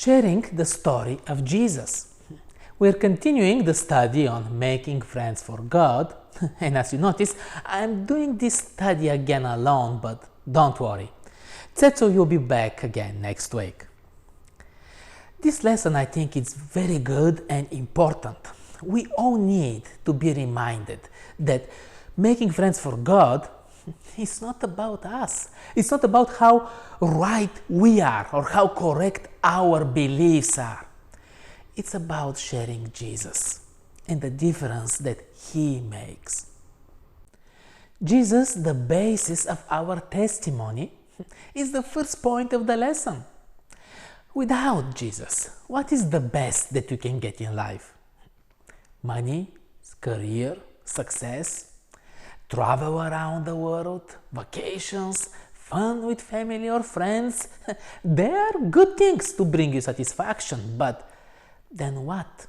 sharing the story of Jesus. We're continuing the study on making friends for God, and as you notice, I'm doing this study again alone, but don't worry. Tsetso will be back again next week. This lesson, I think, is very good and important. We all need to be reminded that making friends for God is not about us. It's not about how right we are or how correct our beliefs are. It's about sharing Jesus and the difference that He makes. Jesus, the basis of our testimony, is the first point of the lesson. Without Jesus, what is the best that you can get in life? Money, career, success, travel around the world, vacations, fun with family or friends. They are good things to bring you satisfaction, but then what?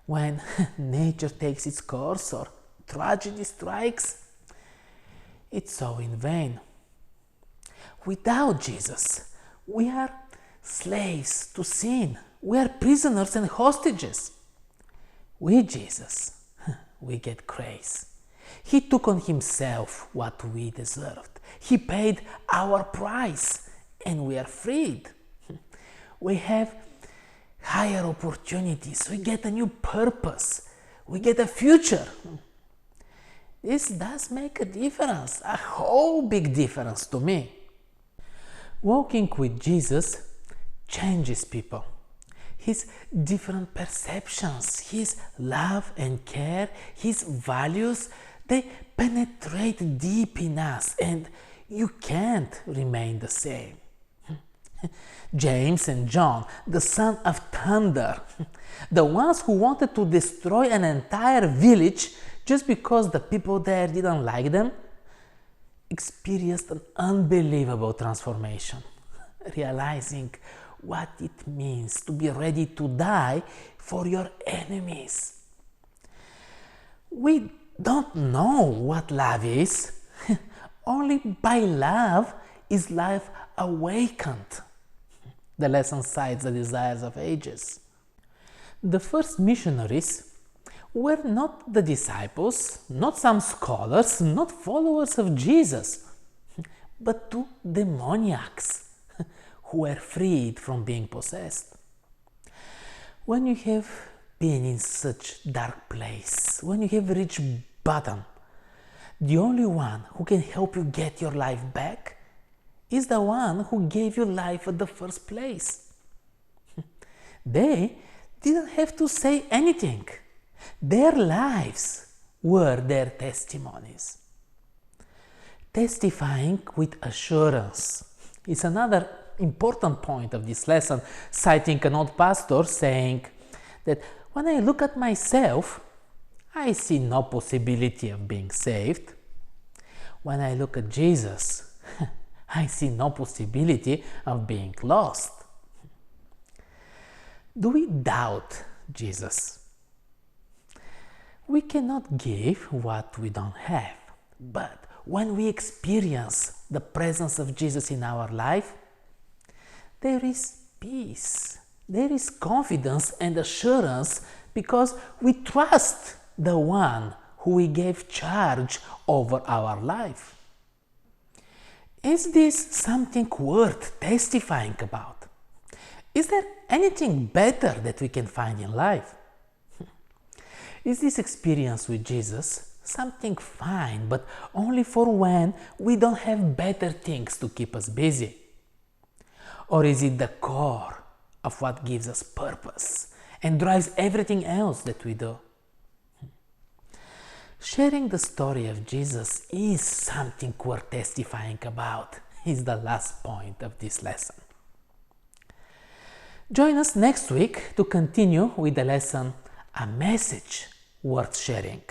When nature takes its course or tragedy strikes, it's all in vain. Without Jesus, we are slaves to sin. We are prisoners and hostages. With Jesus, we get grace. He took on Himself what we deserved. He paid our price, and we are freed. We have higher opportunities. We get a new purpose. We get a future. This does make a difference, a whole big difference to me. Walking with Jesus changes people. His different perceptions, His love and care, His values, they penetrate deep in us, and you can't remain the same. James and John, the son of thunder, the ones who wanted to destroy an entire village just because the people there didn't like them, experienced an unbelievable transformation, realizing what it means to be ready to die for your enemies. We don't know what love is. Only by love is life awakened. The lesson cites the desires of ages. The first missionaries were not the disciples, not some scholars, not followers of Jesus, but two demoniacs who were freed from being possessed. When you have been in such dark place, when you have reached bottom, the only one who can help you get your life back is the one who gave you life at the first place. They didn't have to say anything. Their lives were their testimonies. Testifying with assurance is another important point of this lesson, citing an old pastor saying that when I look at myself, I see no possibility of being saved. When I look at Jesus, I see no possibility of being lost. Do we doubt Jesus? We cannot give what we don't have, but when we experience the presence of Jesus in our life, there is peace, there is confidence and assurance because we trust the one who we gave charge over our life. Is this something worth testifying about? Is there anything better that we can find in life? Is this experience with Jesus something fine, but only for when we don't have better things to keep us busy? Or is it the core of what gives us purpose and drives everything else that we do? Sharing the story of Jesus is something worth testifying about, is the last point of this lesson. Join us next week to continue with the lesson, A Message Worth Sharing.